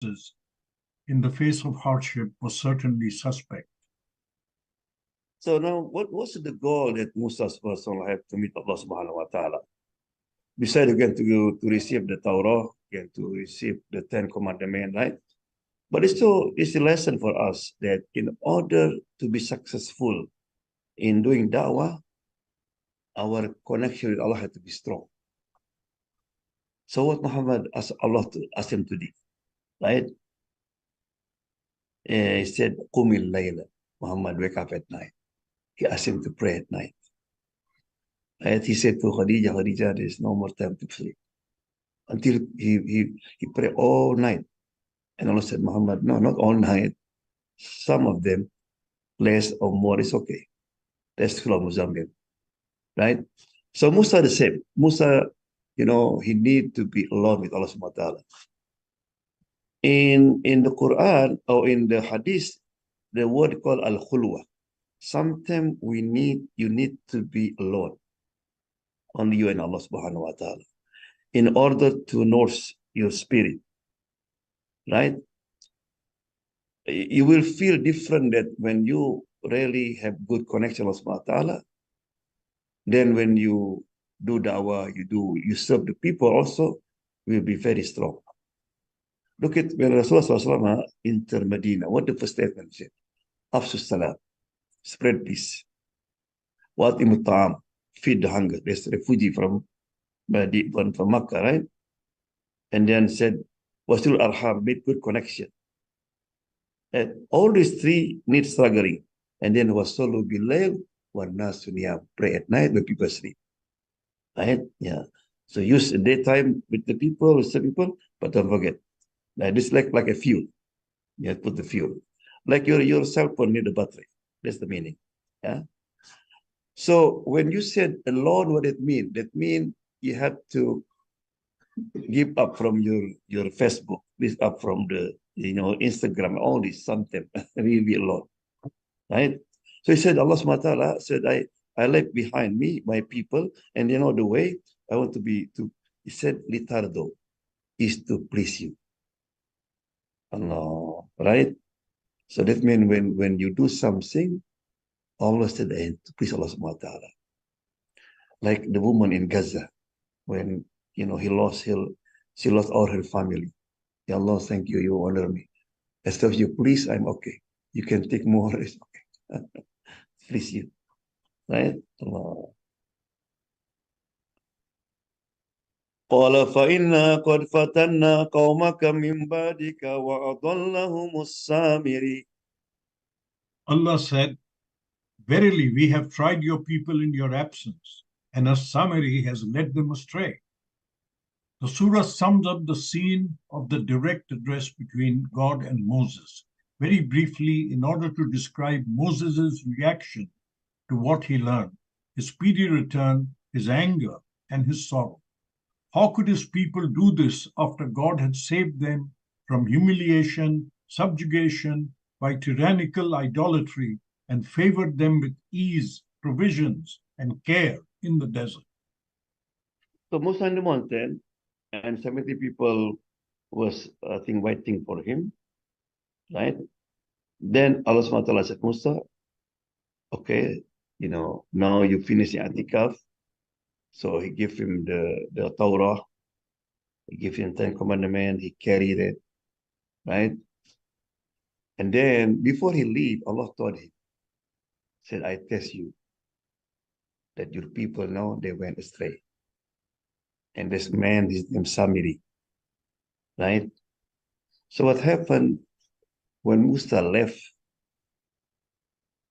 in the face of hardship was certainly suspect. So now, what was the goal that Musa had to meet Allah subhanahu wa ta'ala? Besides again to receive the Torah, again to receive the 10 Commandments, right? But it's a lesson for us that in order to be successful in doing da'wah, our connection with Allah had to be strong. So what Muhammad asked Allah to ask him to do, right? He said, Qumil layla. Muhammad, wake up at night. He asked him to pray at night. And he said to Khadija, there's no more time to sleep. Until he prayed all night. And Allah said, Muhammad, no, not all night. Some of them, less or more, is okay. That's Surah Muzammil, right? So Musa the same. Musa, he need to be alone with Allah subhanahu wa ta'ala. In the Quran or in the Hadith, the word called al-khulwa. Sometimes you need to be alone. Only you and Allah subhanahu wa ta'ala. In order to nourish your spirit. Right? You will feel different that when you really have good connection with Allah subhanahu wa ta'ala, then when you do da'wah, you serve the people also, will be very strong. Look at when Rasulullah entered Medina, what the first statement said? Afsus salam, spread peace. Wa'atimu ta'am, feed the hunger. There's refugee from Makkah, right? And then said, wasil arham, make good connection. And all these three need struggling. And then wasolu bilayl, wanasu niyam, pray at night when people sleep. Right? Yeah. So use the daytime with the people, with some people, but don't forget. This is like a fuel. You put the fuel. Like your cell phone need a battery. That's the meaning. Yeah. So when you said alone, what it mean? That means you have to give up from your Facebook, give up from the Instagram, all this something really be alone. Right? So he said, Allah subhanahu wa ta'ala said, I left behind me my people, and the way I want to be he said, litardo is to please you. Allah, right? So that means when you do something, Allah said, to please Allah subhanahu wa ta'ala. Like the woman in Gaza, when she lost all her family. Ya Allah, thank you, you honor me. As long as you please, I'm okay. You can take more, it's okay. Please you. Right? Allah. قال فإنا قد فتنا قومك من بعدك وأضلهم السامري. Allah said, verily we have tried your people in your absence, and a Samiri has led them astray. The surah sums up the scene of the direct address between God and Moses very briefly in order to describe Moses' reaction to what he learned, his speedy return, his anger, and his sorrow. How could his people do this after God had saved them from humiliation, subjugation by tyrannical idolatry, and favored them with ease, provisions, and care in the desert? So Musa on the mountain, and 70 people was, I think, waiting for him, right? Then Allah subhanahu wa ta'ala said, Musa, okay, now you finish the Atikaf. So he gave him the Torah, he gave him 10 Commandments, he carried it, right? And then before he leave, Allah told him, said, I test you that your people now they went astray. And this man, his name Samiri, right? So what happened when Musa left,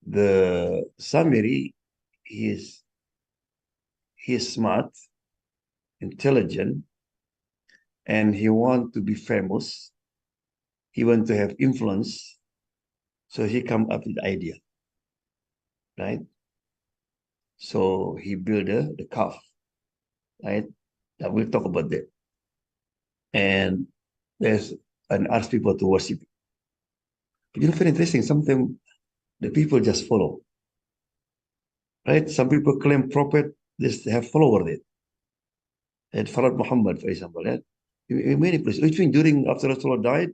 the Samiri, he is smart, intelligent, and he want to be famous. He want to have influence. So he come up with the idea, right? So he built the calf, right? That we'll talk about that. And ask people to worship. But very interesting. Sometimes the people just follow, right? Some people claim prophet, just have followed it. And followed Muhammad, for example, right? In many places. Even after Rasulullah died,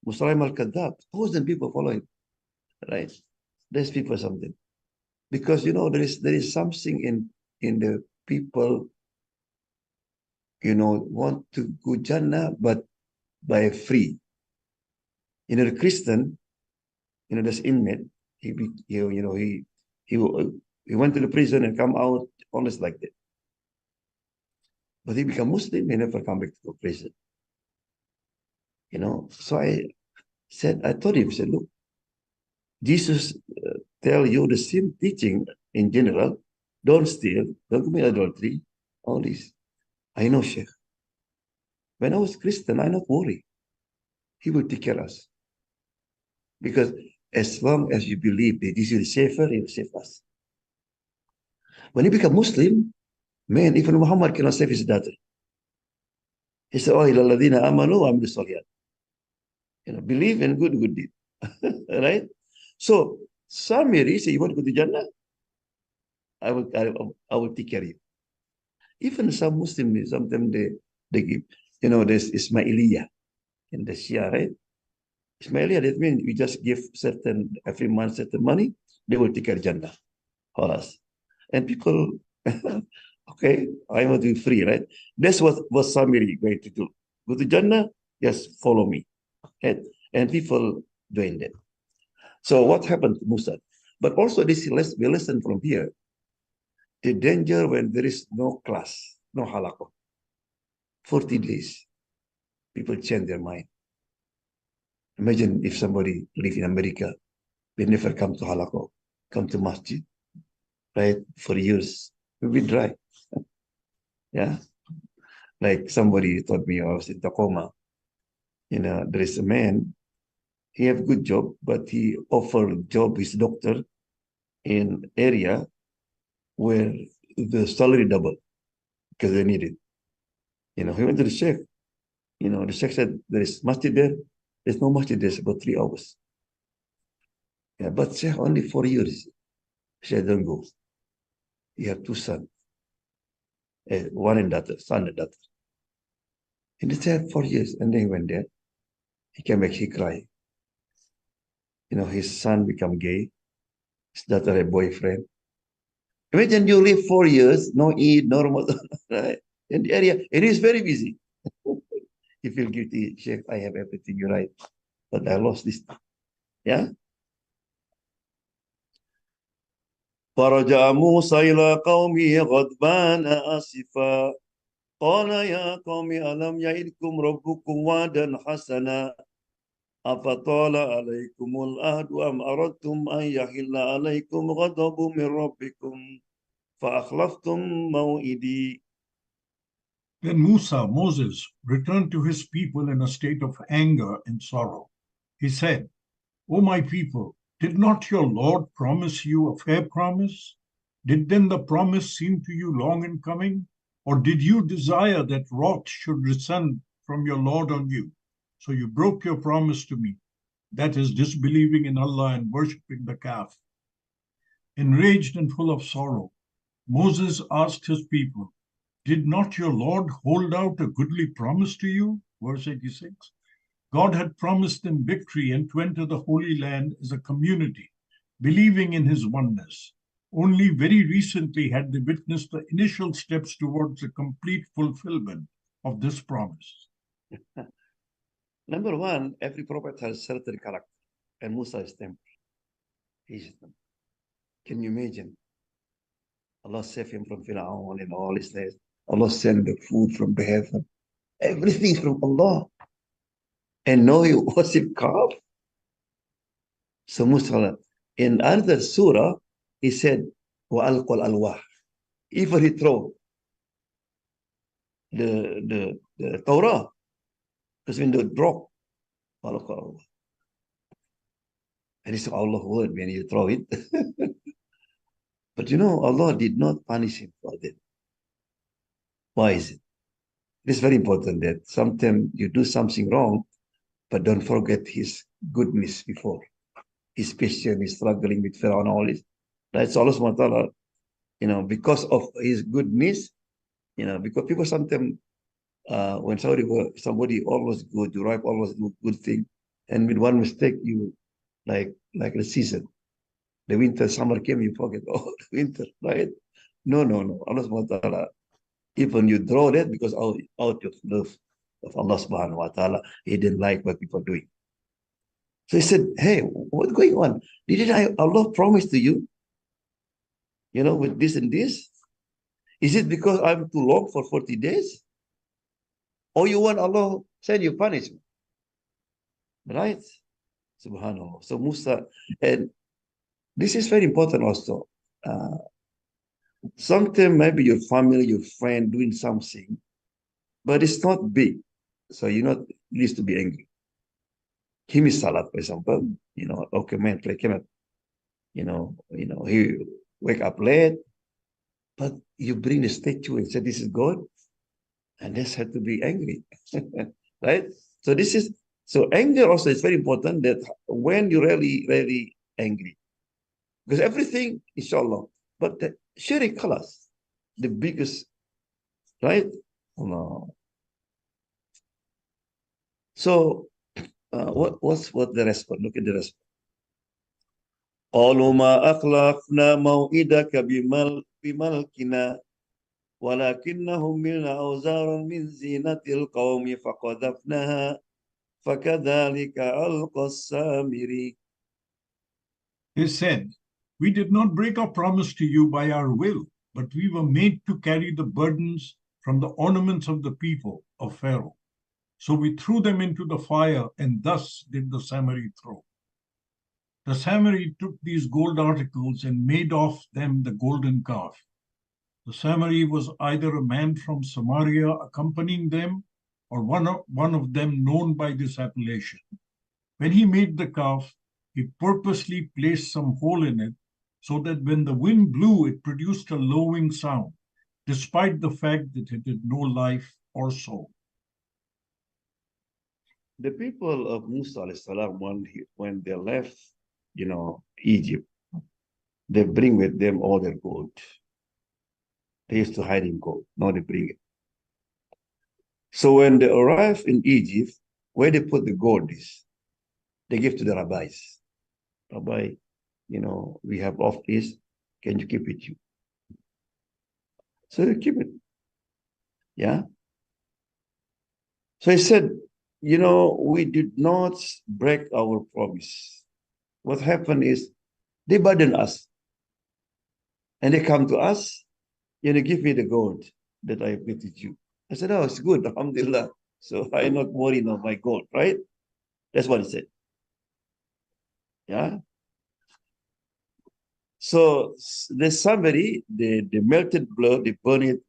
Muslim al-Kadhab, 1,000 people following, right? There's people something. Because there is something in the people, want to go Jannah, but by free. The Christian, this inmate, he he went to the prison and come out honest like that. But he became Muslim, he never come back to the prison. So I told him, said, look, Jesus tell you the same teaching in general. Don't steal, don't commit adultery, all this. I know, Sheikh. When I was Christian, I not worry. He will take care of us. Because as long as you believe that this is safer, he will save us. When he become Muslim, man, even Muhammad cannot save his daughter. He said, oh, ilaladina amanu wa amilu solihat. Believe in good deed. Right? So, Samiri say, you want to go to Jannah? I will take care of you. Even some Muslims, sometimes they give, there's Ismailiyah in the Shia, right? Ismailiyah, that means you just give every month certain money, they will take care of Jannah for us. And people, okay, I want to be free, right? That's what Samiri going to do. Go to Jannah, just follow me. And people doing that. So what happened to Musa? But also we listen from here, the danger when there is no class, no halakah. 40 days, people change their mind. Imagine if somebody live in America, they never come to halakah, come to masjid, right? For years, we'll be dry. Yeah. Like somebody told me, I was in Tacoma, there is a man, he have good job, but he offered job his doctor in area where the salary double because they need it. He went to the sheikh. The sheikh said, there is masjid there. There's no masjid there, it's about 3 hours. Yeah, but sheikh, only 4 years. She said, don't go. You have 2 sons. One and daughter, son and daughter. And he said 4 years. And then he went there. He came back, he cried. His son become gay. His daughter a boyfriend. Imagine you live 4 years, no eat, normal, right? In the area, it is very busy. You feel guilty, Sheikh, I have everything, you're right. But I lost this. Yeah? فرجع موسى إلى قومه غضبان آسفا قال يا قوم ألم يعدكم ربكم وعدا حسنا أفطال عليكم العهد أم أردتم أن يحل عليكم غضب من ربكم فأخلفتم موعدي. Then Moses, returned to his people in a state of anger and sorrow. He said, O my people, did not your Lord promise you a fair promise? Did then the promise seem to you long in coming? Or did you desire that wrath should descend from your Lord on you? So you broke your promise to me, that is, disbelieving in Allah and worshipping the calf. Enraged and full of sorrow, Moses asked his people, did not your Lord hold out a goodly promise to you? Verse 86. God had promised them victory and to enter the Holy Land as a community, believing in his oneness. Only very recently had they witnessed the initial steps towards the complete fulfillment of this promise. Number one, every prophet has certain character, and Musa is them. Can you imagine? Allah saved him from Fir'aun and all his days. Allah sent the food from the heaven. Everything from Allah. And now he worship calf. So Musa, in another surah, he said, وَأَلْقَى الْأَلْوَاحِ. Even he throw the Torah, because when they drop, and it's Allah's word when you throw it. But Allah did not punish him for that. Why is it? It's very important that sometimes you do something wrong, but don't forget his goodness before. His patience, his struggling with Pharaoh and all this. That's Allah subhanahu wa ta'ala, because of his goodness, because people sometimes, when somebody always good, you write always do good thing, And with one mistake, you like the season. The winter, summer came, you forget, oh, the winter, right? No, no, no. Allah subhanahu wa ta'ala, even you draw that because out of love of Allah subhanahu wa ta'ala, he didn't like what people are doing. So he said, hey, what's going on? Didn't Allah promise to you, with this and this? Is it because I'm too long for 40 days? Or you want Allah send you punishment? Right? Subhanallah. So Musa, and this is very important also. Sometimes maybe your family, your friend doing something, but it's not big. So you're not used to be angry. Give me salat, for example. Okay, man, play kemet. He wake up late, but you bring the statue and say, this is God, and this had to be angry. Right? So anger also is very important that when you're really, really angry, because everything, inshallah, but the shirk colors, the biggest, right? No. So what the response? Look at the response. قالوا ما أخلفنا موعدك بملكنا ولكنهم من أوزار من زينة القوم فقذفناها فكذلك ألقى السامري. They said, we did not break our promise to you by our will, but we were made to carry the burdens from the ornaments of the people of Pharaoh. So we threw them into the fire, and thus did the Samiri throw. The Samiri took these gold articles and made of them the golden calf. The Samiri was either a man from Samaria accompanying them, or one of them known by this appellation. When he made the calf, he purposely placed some hole in it so that when the wind blew, it produced a lowing sound, despite the fact that it had no life or soul. The people of Musa alayhi salam, when they left, Egypt, they bring with them all their gold. They used to hide in gold. Now they bring it. So when they arrive in Egypt, where they put the gold is, they give to the rabbis. Rabbi, we have of this. Can you keep it? You? So they keep it. Yeah. So he said, we did not break our promise. What happened is they burden us. And they come to us, give me the gold that I gifted you. I said, oh, it's good, alhamdulillah. So I'm not worried of my gold, right? That's what he said. Yeah. So there's somebody, the melted blood, they burn it,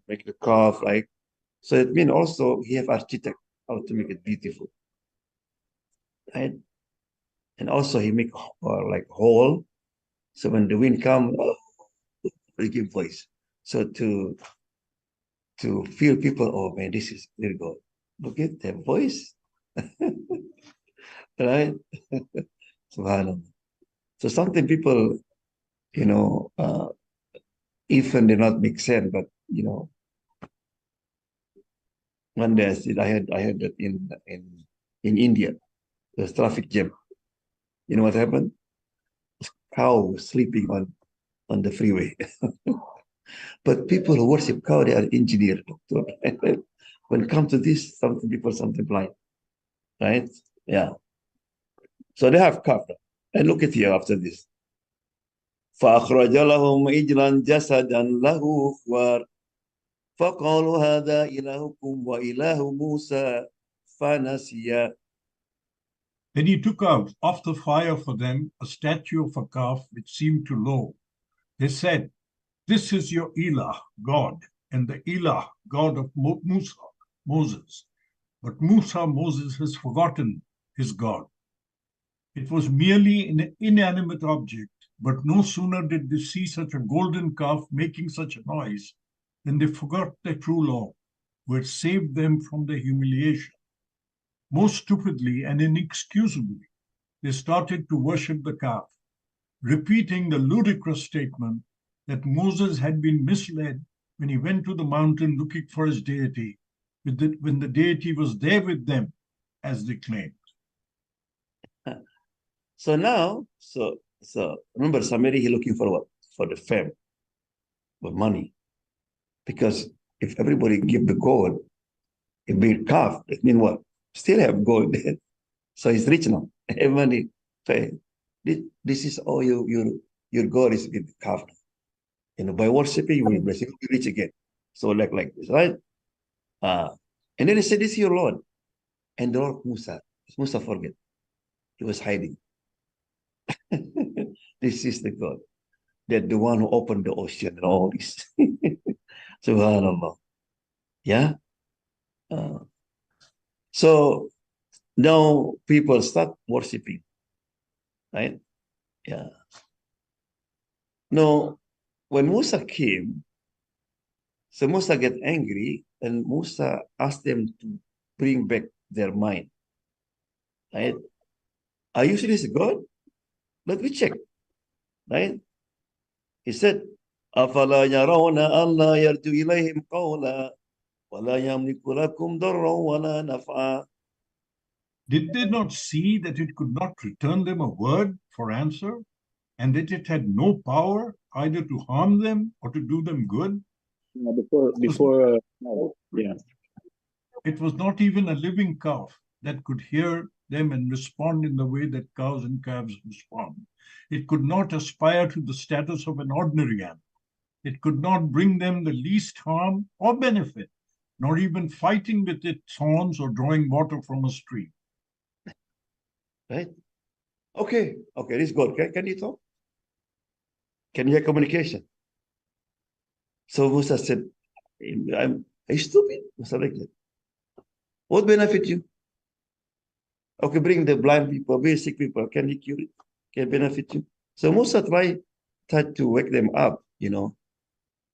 make the calf, right? So it means also he have architect how to make it beautiful, right? And also he make like hole. So when the wind comes, they give voice. So to feel people, oh man, this is very good. Look at their voice, right? Subhanallah. So something people, even they not make sense, but one day I heard that in India, there's traffic jam. You know what happened? Cow sleeping on the freeway. But people who worship cow, they are engineer, doctor. When it comes to this, something blind, right? Yeah. So they have cow. And look at here after this. فأخرج لهم عجلا جسدا له خوار فقالوا هذا إلهكم وإله موسى فنسي. Then he took out off the fire for them a statue of a calf which seemed too low. They said, this is your Elah, God, and the Elah, God of Moses. But Moses has forgotten his God. It was merely an inanimate object, but no sooner did they see such a golden calf making such a noise than they forgot their true Lord, who had saved them from their humiliation. Most stupidly and inexcusably, they started to worship the calf, repeating the ludicrous statement that Moses had been misled when he went to the mountain looking for his deity, when the deity was there with them, as they claimed. So now, so remember, Samiri, he looking for what? For the fame, for money. Because if everybody give the gold, it be calf, it mean what? Still have gold. So he's rich now. Have money. This is all your God is with the calf. By worshiping, you will be blessed. You will be rich again. So like this, right? Uh, and then he said, this is your Lord. And the Lord Musa forget. He was hiding. This is the God. That the one who opened the ocean and all this. Subhanallah. Yeah. Uh, so now people start worshiping, right? Yeah. Now, when Musa came, so Musa get angry and Musa asked them to bring back their mind, right? Are you serious, God? Let me check, right? He said, أفلا يرون أن لا يرجو إليهم قولا ولا يملك لكم ضرا ولا نفعا. Did they not see that it could not return them a word for answer, and that it had no power either to harm them or to do them good? Yeah. It was not even a living calf that could hear them and respond in the way that cows and calves respond. It could not aspire to the status of an ordinary animal. It could not bring them the least harm or benefit, nor even fighting with its horns or drawing water from a stream. Right? Okay, this is good. Can you talk? Can you hear communication? So Musa said, are you stupid? Musa like that. What benefit you? Okay, bring the blind people, basic people. Can you cure it? Can benefit you? So Musa tried to wake them up,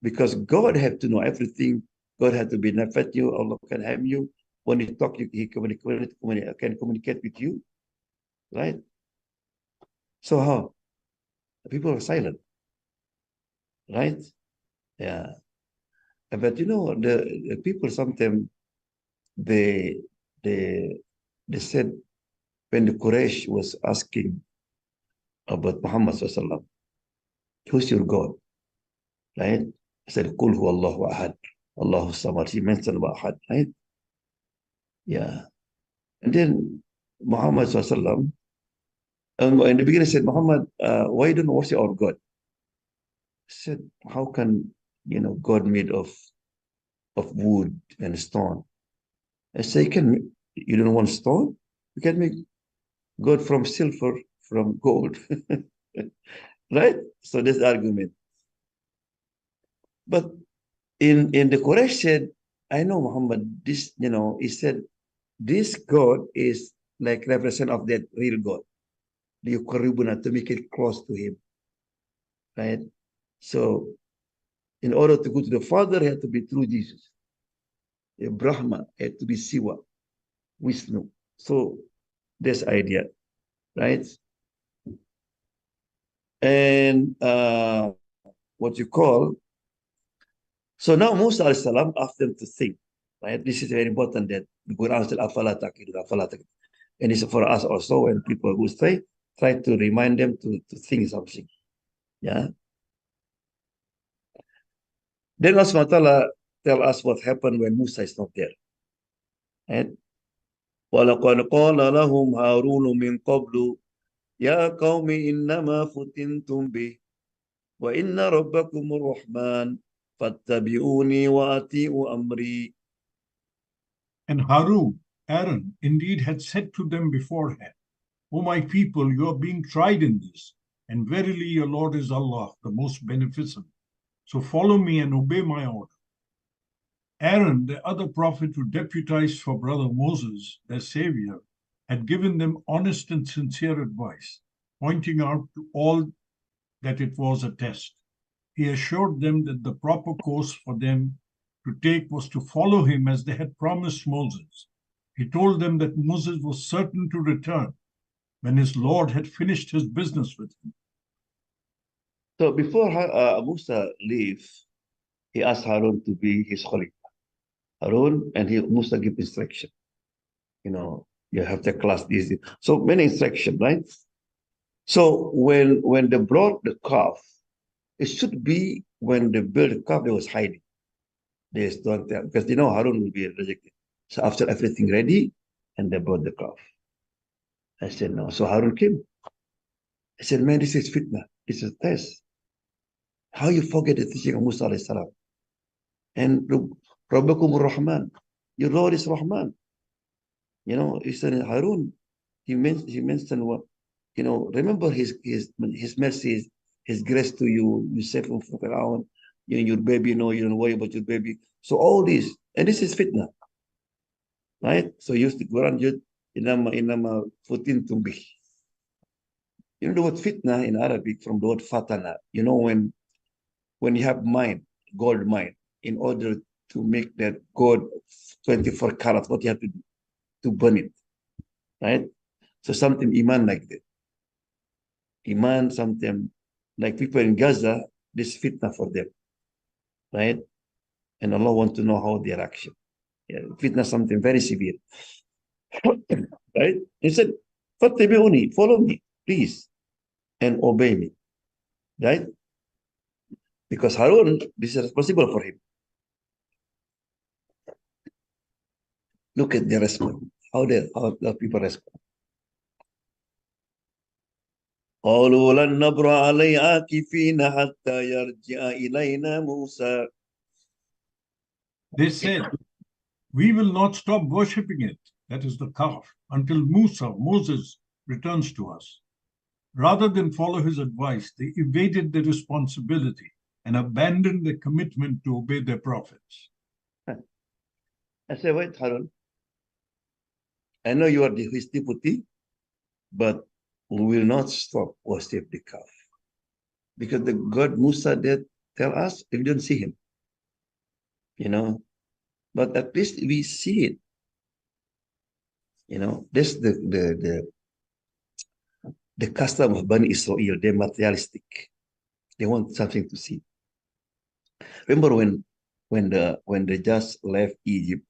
because God had to know everything. God had to benefit you. Allah can help you. When you talk, He can communicate with you, right? So how? The people are silent, right? Yeah. But the people sometimes they they they said when the Quraysh was asking about Muhammad Sallallahu, who's your God? Right? He said, Qul hu Allahu ahad. Allahu samad. He mentioned about ahad, right? Yeah. And then Muhammad Sallallahu, in the beginning said, Muhammad, why don't you worship our God? He said, how can God made of wood and stone? I say, you don't want stone? You can make God from silver, from gold. Right? So this argument. But in the Quraysh said, I know Muhammad, this, he said, this God is like represent of that real God. The Yukaribuna, to make it close to him. Right? So in order to go to the Father, he had to be through Jesus. A Brahma had to be Siva, Vishnu. So this idea, right? And what you call, so now Musa alayhi salam asked them to think, right? This is very important that the Quran said, Afala taqilun, afala taqilun. And it's for us also when people who stay, try to remind them to think something. Yeah. Then Allah subhanahu wa ta'ala tell us what happened when Musa is not there. Right? وَلَقَدْ قَالَ لَهُمْ هَارُونُ مِنْ قَبْلُ يَا قَوْمِ إِنَّمَا فُتِنْتُمْ بِهِ وَإِنَّ رَبَّكُمُ الرَّحْمَنُ فَاتَّبِعُونِي وَأَطِيعُوا أَمْرِي. And Aaron, indeed had said to them beforehand, O my people, you are being tried in this, and verily your Lord is Allah, the most beneficent. So follow me and obey my order. Aaron, the other prophet who deputized for brother Moses, their savior, had given them honest and sincere advice, pointing out to all that it was a test. He assured them that the proper course for them to take was to follow him as they had promised Moses. He told them that Moses was certain to return when his Lord had finished his business with him. So before Musa leave, he asked Harun to be his Khalifa. Harun and Musa give instruction. You have to class this. So many instructions, right? So when they brought the calf, it should be when they built the calf, they was hiding. They don't tell because they know Harun will be rejected. So after everything ready, and they brought the calf. I said no. So Harun came. I said, man, this is fitna. This is test. How you forget the teaching of Musa alayhi salam? And Rabbakum Rahman, your Lord is Rahman. You know, he said Harun, he mentioned what, you know, remember his mercy, his grace to you, you save him from Pharaoh, you know, your baby, you know, you don't worry about your baby. So all this, and this is fitna, right? So use the Quran, inama futin tumbih. You know the word fitna in Arabic from the word fatana. You know, when you have mine, gold mine, in order to make that gold 24 karat, what you have to do? To burn it, right? So something iman like that. Iman, something like people in Gaza, this fitna for them, right? And Allah want to know how their action. Yeah, fitna something very severe, right? He said, "Fattabi'uni, follow me, please, and obey me," right? Because Harun, this is responsible for him. Look at the response. How the people respond. قالوا لن نبرأ عليه عاكفين حتى يرجع إلينا موسى. They said, we will not stop worshipping it, that is the calf, until Moses, returns to us. Rather than follow his advice, they evaded their responsibility and abandoned their commitment to obey their prophets. I said, wait, Harun, I know you are his deputy, but we will not stop worship the calf. Because the God Musa did tell us if you don't see him, you know, but at least we see it. You know, this the custom of Bani Israel, they're materialistic. They want something to see. Remember when they just left Egypt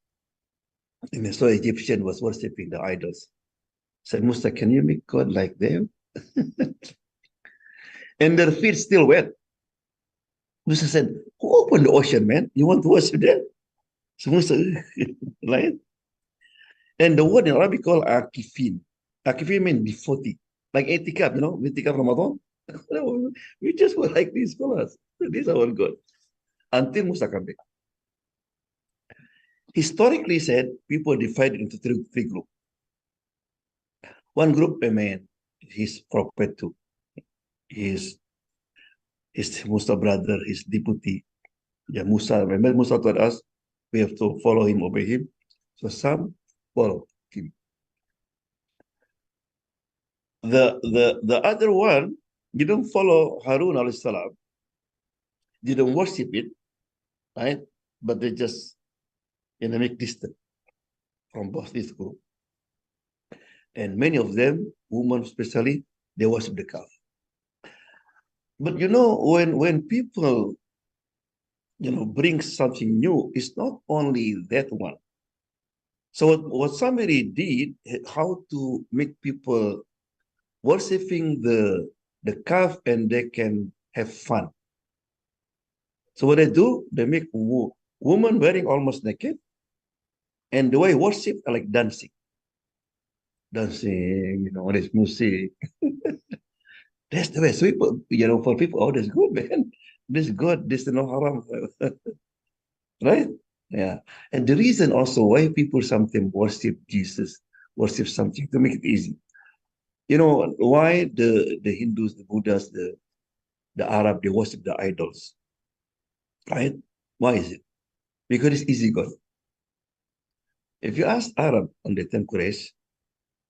and they saw Egyptian was worshiping the idols. Said Musa, can you make God like them? And their feet still wet. Musa said, who opened the ocean, man? You want to worship them? So Musa, right? And the word in Arabic called akifin. Akifin means devotee. Like etikaf, you know, etikaf Ramadan. We just were like these fellas. These are all God. Until Musa came back. Historically said, people divided into three groups. One group, a man, his prophet too. His Musa brother, his deputy. Yeah, Musa, remember Musa told us, we have to follow him, obey him. So some follow him. The other one didn't follow Harun alayhi salam, didn't worship it, right? But they just make distance from both this group. And many of them, women especially, they worship the calf. But you know, when people bring something new, it's not only that one. So what Samiri did, how to make people worshiping the calf and they can have fun. So what they do, they make women wearing almost naked, and the way worship are like dancing, there's music. That's the way. So people, for people, oh, that's good, man. This is good. This is no haram, right? Yeah. And the reason also why people sometimes worship Jesus, worship something to make it easy. You know why the Hindus, the Buddhas, the Arab, they worship the idols, right? Why is it? Because it's easy God. If you ask Arab on the time Quraysh,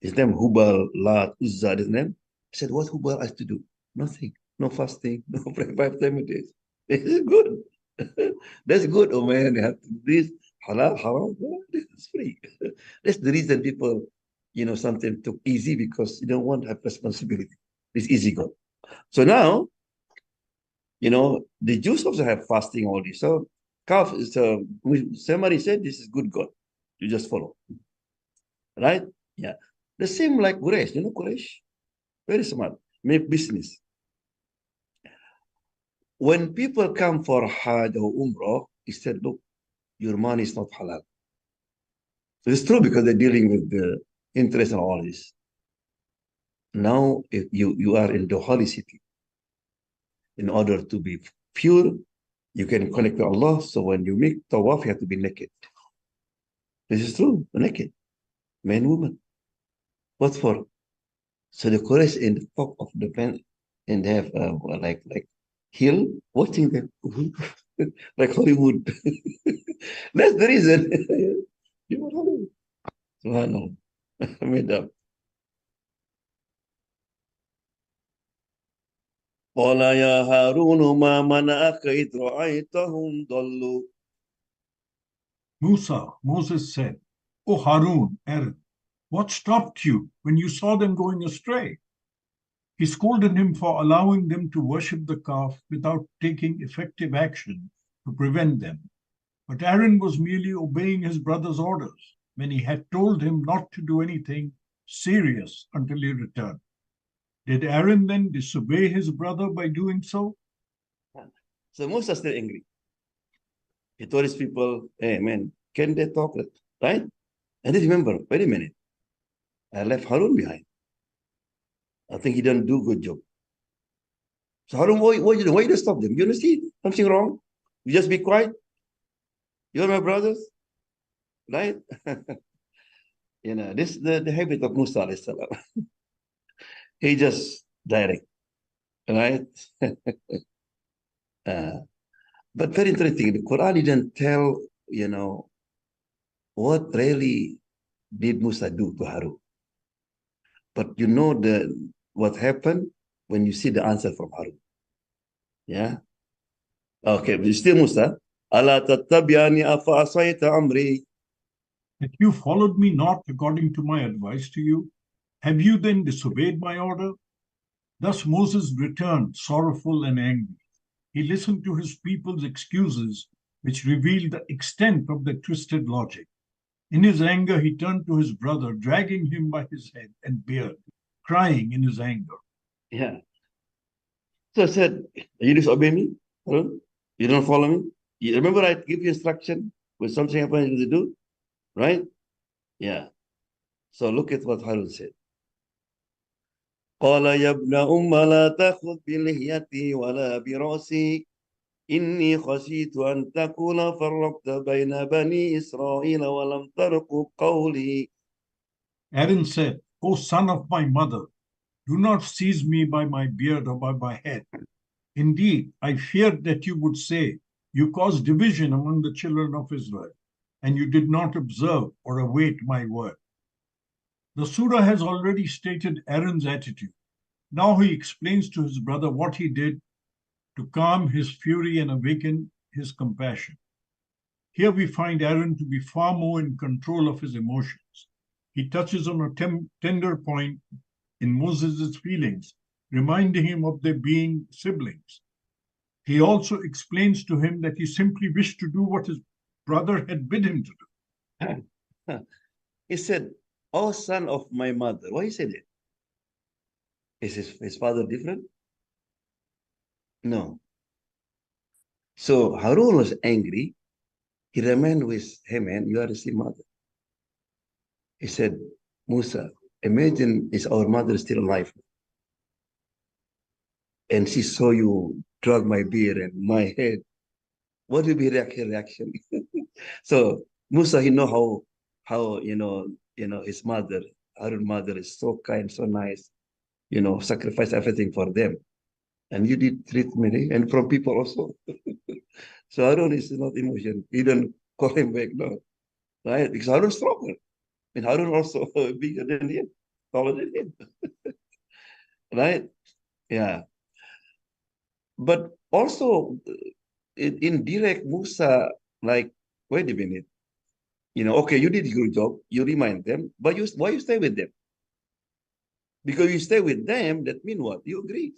his name Hubal, Lat, Uzza, his name. I said, what Hubal has to do? Nothing. No fasting, no prayer 5 times a day. This is good. That's good. Oh man, they have to do this. Halal, haram. This is free. That's the reason people, something took easy because you don't want to have responsibility. It's easy God. So now, the Jews also have fasting all this. So somebody said this is good God. You just follow. Right? Yeah. The same like Quraysh. You know Quraysh? Very smart. Make business. When people come for Hajj or Umrah, he said, look, your money is not halal. So it's true because they're dealing with the interest and all this. Now, if you are in the holy city, in order to be pure, you can connect to Allah. So when you make tawaf, you have to be naked. This is true, naked, man, woman. What for? So the Quraysh in the top of the pen, and they have like hill watching them like Hollywood. That's the reason. You are Hollywood. Subhanallah. Made up. قال يا هارون ما منعك إذ رأيتهم ضلوا. Moses said, O Harun, Aaron, what stopped you when you saw them going astray? He scolded him for allowing them to worship the calf without taking effective action to prevent them. But Aaron was merely obeying his brother's orders when he had told him not to do anything serious until he returned. Did Aaron then disobey his brother by doing so? So Musa still angry. He told his people, hey man, can they talk? Right? And then remember, wait a minute, I left Harun behind. I think he didn't do a good job. So Harun, why you stop them? You see something wrong? You just be quiet. You're my brothers, right? This the habit of Musa alayhi salam. He just direct, right? uh, but very interesting. The Quran didn't tell, what really did Musa do to Harun. But you know what happened when you see the answer from Harun. Yeah. Okay, but still Musa. Allah tattabi'ani afa asayta amri. That you followed me not according to my advice to you? Have you then disobeyed my order? Thus Moses returned sorrowful and angry. He listened to his people's excuses, which revealed the extent of their twisted logic. In his anger, he turned to his brother, dragging him by his head and beard, crying in his anger. Yeah. So I said, you disobey me? Harun? You don't follow me? You remember I give you instruction when something happens you do? Right? Yeah. So look at what Harun said. قال يا ابن أم لا تأخذ بلحيتي ولا برأسي إني خشيت أن تكون فرقت بين بني إسرائيل ولم ترقب قولي. Aaron said, O son of my mother, do not seize me by my beard or by my head. Indeed, I feared that you would say, you caused division among the children of Israel, and you did not observe or await my word. The Surah has already stated Aaron's attitude. Now he explains to his brother what he did to calm his fury and awaken his compassion. Here we find Aaron to be far more in control of his emotions. He touches on a tender point in Moses' feelings, reminding him of their being siblings. He also explains to him that he simply wished to do what his brother had bid him to do. He said, oh son of my mother. Why he said it? Is his father different? No. So Harun was angry. He remained with him, man, you are the same mother. He said, Musa, imagine is our mother still alive and she saw you drag my beard and my head. What will be her reaction? So Musa, he know how his mother, Harun mother is so kind, so nice, sacrifice everything for them. And you did treat me, and from people also. So Harun is not emotion. He don't call him back, no. Right? Because Harun is stronger. And Harun also bigger than him, taller than him. Right? Yeah. But also in direct Musa, like, wait a minute. Okay, you did a good job. You remind them, but why you stay with them? Because you stay with them, that mean what? You agree.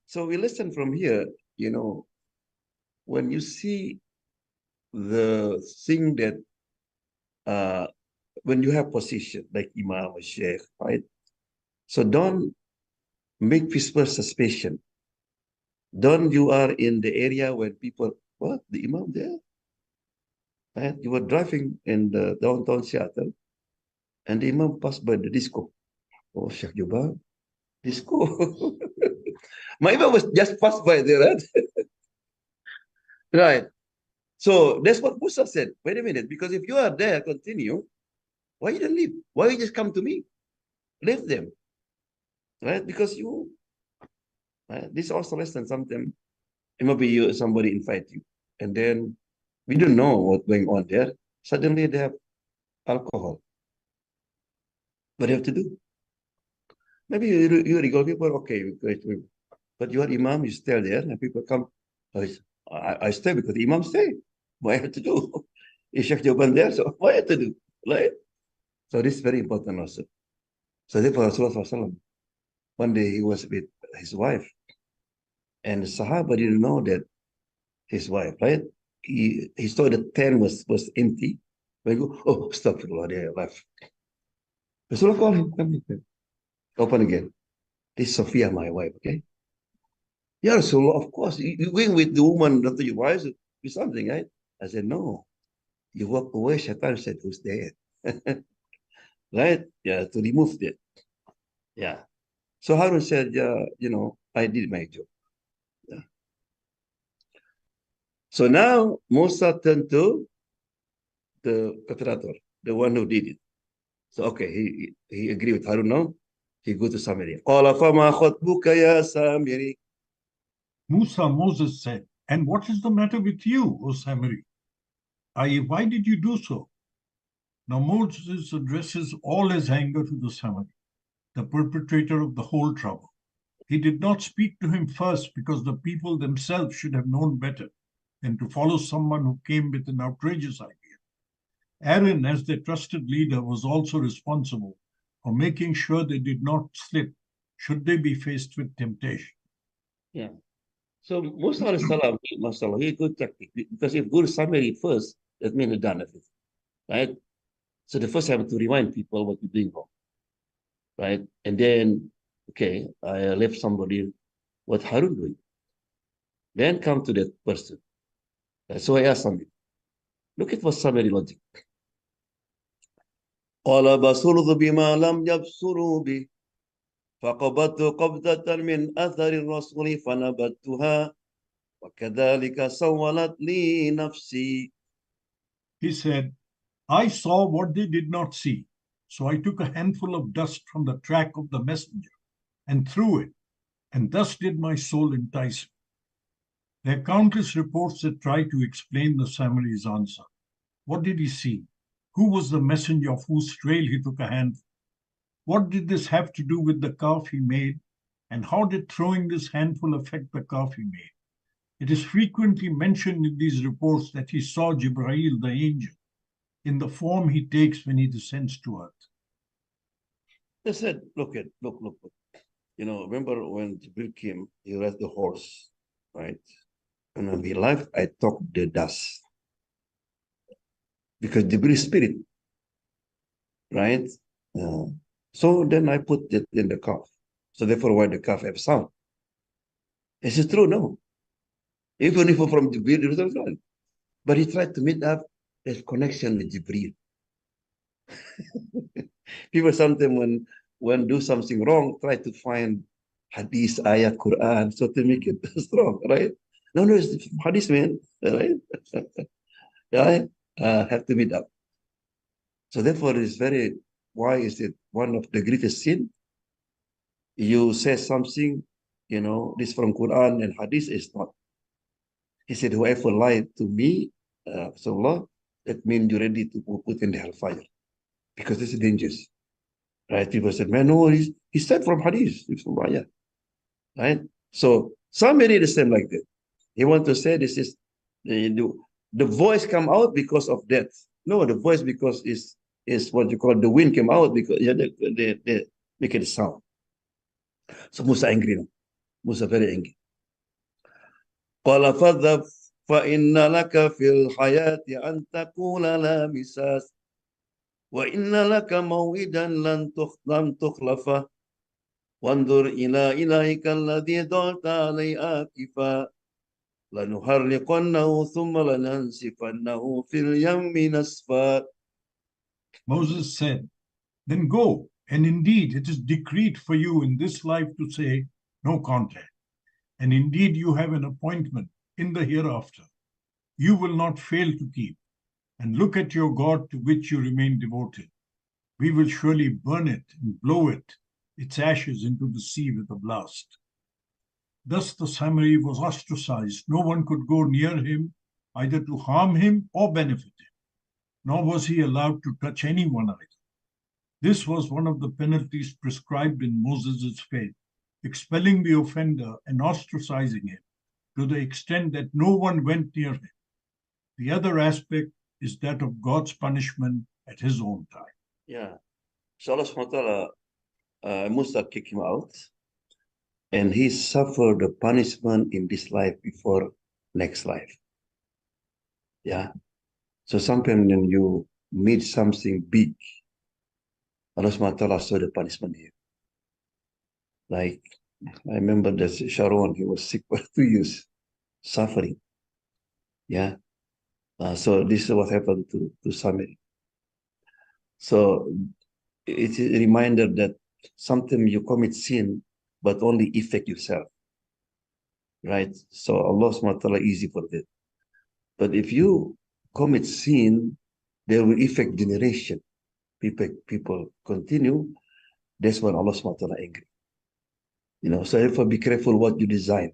So we listen from here, when you see the thing that uh, when you have position like Imam or Sheikh, right? So don't make people suspicion. Don't you are in the area when people, what, the Imam there? Right? You were driving in the downtown Seattle and the Imam passed by the disco. Oh, Sheikh Joban, disco. My Imam was just passed by there, right? Right. So that's what Musa said. Wait a minute, because if you are there, continue. Why you don't leave? Why you just come to me? Leave them, right? Because you, right? This is also lesson. Sometimes it might be you, somebody invite you, and then we don't know what's going on there. Suddenly they have alcohol. What do you have to do? Maybe you recall people, okay, but you are Imam, you stay there, and people come. I stay because the Imam stay. What I have to do? Is Sheikh Joban there? So what I have to do? Right? So this is very important also. So therefore Rasulullah one day he was with his wife, and the Sahaba didn't know that his wife, right? He saw the tent was empty. When he go, oh, stop, they left. Rasulullah called him, come here. Open again. This is Sophia, my wife, okay? Yeah, Rasulullah, of course. You going with the woman, not your wife, do something, right? I said, no. You walk away, Shaitan said, who's there? Right? Yeah, to remove that. Yeah. So Harun said, I did my job. Yeah. So now Musa turned to the Catrator, the one who did it. So okay, he agreed with Harun now. He go to Samiri. قال فما خطبك يا سامري. Moses said, and what is the matter with you, O Samiri? Why did you do so? Now Moses addresses all his anger to the Samiri, the perpetrator of the whole trouble. He did not speak to him first because the people themselves should have known better than to follow someone who came with an outrageous idea. Aaron, as their trusted leader, was also responsible for making sure they did not slip should they be faced with temptation. Yeah. So Musa alayhi salam, mashallah, he good tactic because if go to Samiri first, that means he done everything, right? So the first have to remind people what you're doing wrong, right? And then, okay, I left somebody what Harun doing. Then come to that person. So I asked somebody, look at what Samiri logic. قال بصرت بما لم يبصروا به فقبضت قبضة من أثر الرسول فنبذتها وكذلك سولت لي نفسي. He said, I saw what they did not see. So I took a handful of dust from the track of the messenger and threw it, and thus did my soul entice me. There are countless reports that try to explain the Samari's answer. What did he see? Who was the messenger of whose trail he took a handful? What did this have to do with the calf he made? And how did throwing this handful affect the calf he made? It is frequently mentioned in these reports that he saw Jibreel, the angel, in the form he takes when he descends to earth. They said, look. Remember when Jibril came, he rode the horse, right? And in real life, I took the dust. Because Jibril spirit, right? So then I put it in the calf. So therefore, why the calf have sound? Is it true? No. Even if from Jibril, but he tried to meet up his connection with Jibril. People sometimes when do something wrong, try to find hadith, ayat, Quran, so to make it strong, right? No, it's hadith, man, right? Right? Have to meet up. So therefore, why is it one of the greatest sin? You say something, this from Quran and hadith is not. He said, whoever lied to me, so Allah, that means you're ready to be put in the hellfire because this is dangerous. Right? People said, man, no, he said from hadith, it's from ayah. Right? So somebody the same like that. He want to say this is the voice come out because of that. No, the voice because is what you call the wind came out because they make it sound. So Musa angry now. Musa very angry. قال فاذهب فإن لك في الحياة أن تقول لا مساس وَإِنَّ لَكَ مَوْعِدًا لَنْ تُخْلَفَهُ وَانْظُرْ إِلَى إِلَهِكَ الَّذِي ظَلْتَ عَلَيْهِ عَاكِفًا لَنُحَرِّقَنَّهُ ثُمَّ لَنَنْسِفَنَّهُ فِي الْيَمِّ نَسْفًا. Moses said, "Then go, and indeed it is decreed for you in this life to say, no contact. And indeed you have an appointment in the hereafter. You will not fail to keep. And look at your God to which you remain devoted. We will surely burn it and blow its ashes into the sea with a blast." Thus the Samiri was ostracized. No one could go near him, either to harm him or benefit him, nor was he allowed to touch anyone either. This was one of the penalties prescribed in Moses' faith, expelling the offender and ostracizing him to the extent that no one went near him. The other aspect is that of God's punishment at his own time. Yeah. So Allah subhanahu wa ta'ala, Musa kicked him out, and he suffered the punishment in this life before next life. Yeah. So sometimes when you meet something big, Allah subhanahu wa ta'ala saw the punishment here. Like, I remember that Sharon, he was sick for 2 years, suffering. Yeah. So this is what happened to Samiri. So it's a reminder that sometimes you commit sin, but only affect yourself. Right? So Allah subhanahu wa ta'ala easy for that. But if you commit sin, they will affect generation. People continue. That's when Allah subhanahu wa ta'ala angry. So therefore be careful what you design.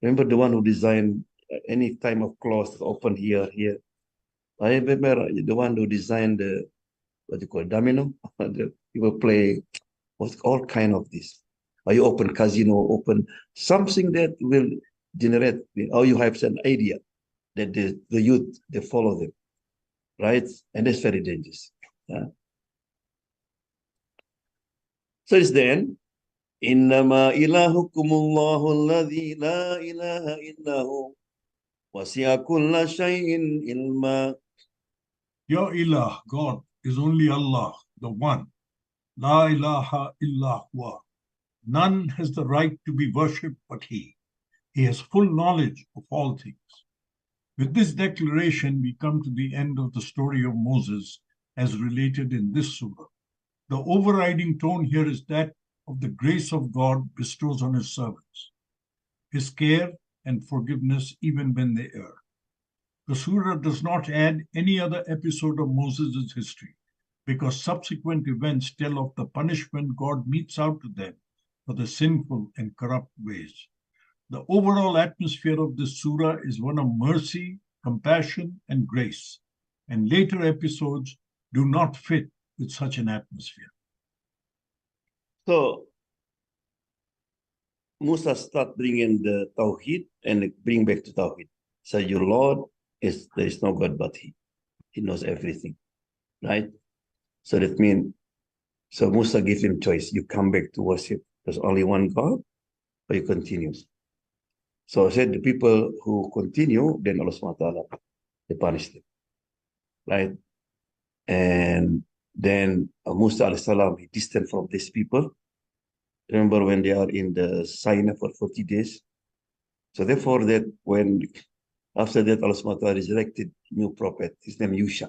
Remember the one who designed any time of clothes open here. I remember the one who designed the, what you call domino. People play all kind of this. Or you open casino, open something that will generate, or you have an idea that the youth, they follow them, right? And that's very dangerous. Yeah. So it's the end. إنما إلهكم الله الذي لا إله إلا هو وسع كل شيء علما. Your ilah, God, is only Allah, the one. La ilaha illa huwa. None has the right to be worshipped but He. He has full knowledge of all things. With this declaration, we come to the end of the story of Moses as related in this surah. The overriding tone here is that of the grace of God bestows on His servants, His care and forgiveness even when they err. The surah does not add any other episode of Moses' history because subsequent events tell of the punishment God metes out to them for the sinful and corrupt ways. The overall atmosphere of this surah is one of mercy, compassion, and grace, and later episodes do not fit with such an atmosphere. So Musa start bringing the Tawheed and bring back to Tawheed. So your Lord there is no God but He. He knows everything, right? So that means, so Musa gives him choice. You come back to worship. There's only one God, or you continue. So I said the people who continue, then Allah subhanahu wa ta'ala, they punish them, right? And then Musa alayhi salam, he distant from these people. Remember when they are in the Sinai for 40 days? So therefore after that, Allah subhanahu wa ta'ala resurrected new prophet, his name Yusha,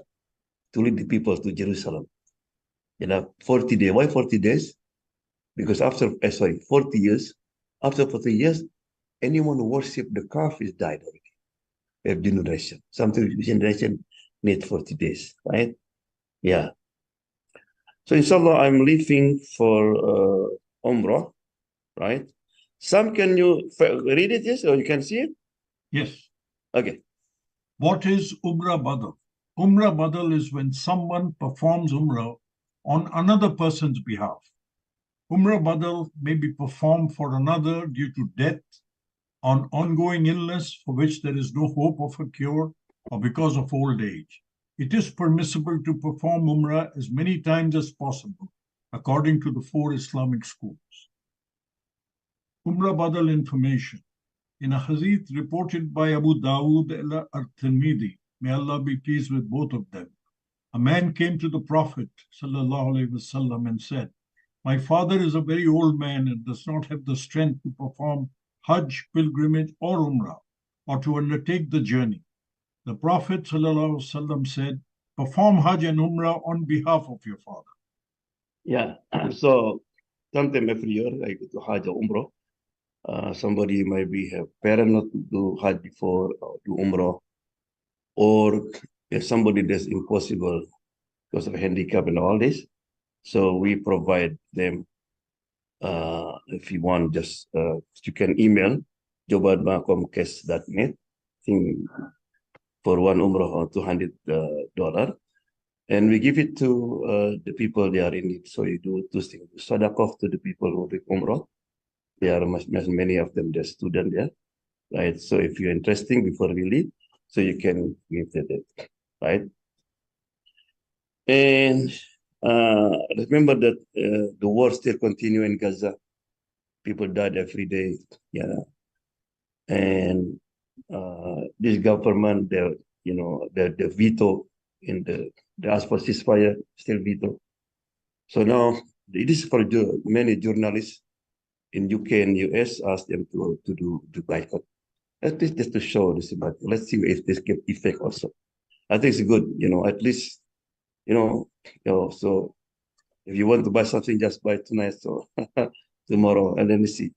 to lead the people to Jerusalem. 40 days. Why 40 days? Because 40 years. After 40 years, anyone who worshipped the calf is died already. We have generation. Sometimes generation need 40 days, right? Yeah. So inshallah, I'm leaving for Umrah, right? Can you read it, yes? Or you can see it? Yes. Okay. What is Umrah Badal? Umrah Badal is when someone performs Umrah on another person's behalf. Umrah Badal may be performed for another due to death, on ongoing illness for which there is no hope of a cure, or because of old age. It is permissible to perform Umrah as many times as possible, according to the 4 Islamic schools. Umrah Badal information. In a hadith reported by Abu Dawood al-Tirmidhi, may Allah be pleased with both of them, A man came to the Prophet ﷺ and said, my father is a very old man and does not have the strength to perform Hajj, pilgrimage, or Umrah, or to undertake the journey. The Prophet ﷺ said, perform Hajj and Umrah on behalf of your father. Yeah. So sometime every year I go to Hajj or Umrah. Somebody maybe have parent not to do Hajj before or do Umrah, or if somebody that's impossible because of handicap and all this. So we provide them. If you want, just you can email joban@comcast.net. I think for one Umrah or $200, and we give it to the people they are in need. So you do two things: sadaqah to the people who do Umrah. There are many of them, they're students there, right? So if you're interested before we leave, so you can give that, right? And remember that the war still continue in Gaza. People died every day, yeah. And this government, the veto in the ask for ceasefire, still veto. So now it is for many journalists in UK and US asked them to do the boycott. At least just to show this, but let's see if this get effect also. I think it's good, at least, so if you want to buy something, just buy tonight or tomorrow, and then you see.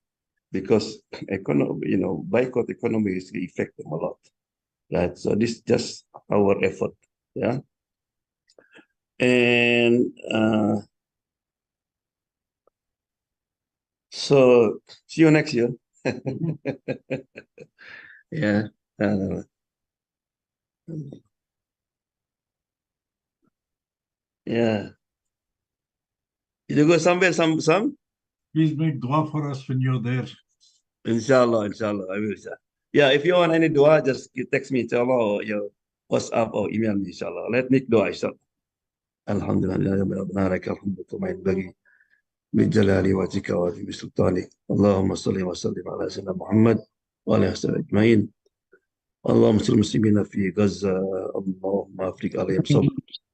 Because boycott economy is affect them a lot. Right. So this is just our effort. Yeah. And so see you next year. Yeah. Yeah. You go somewhere, some? Please make dua for us when you're there. Inshallah, I will. Yeah, if you want any dua, just text me, inshallah, or your WhatsApp or email me, inshallah. Let me dua, inshallah. Alhamdulillah, alhamdulillah, kama yanbaghi min jalali wajhika wa azimi sultanik. Allahumma salli wa sallim ala sayyidina Muhammad wa alihi wa sahbihi ajma'in. اللهم انصر المسلمين في غزة، اللهم افرج عليهم صبر.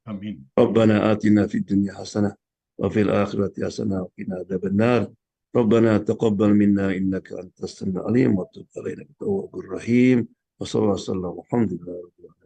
Ameen. ربنا آتنا في الدنيا حسنة وفي الآخرة حسنة وقنا عذاب النار. ربنا تقبل منا إنك أنت السميع العليم وتب علينا بالتواب الرحيم. وصلى الله وسلم والحمد لله رب العالمين.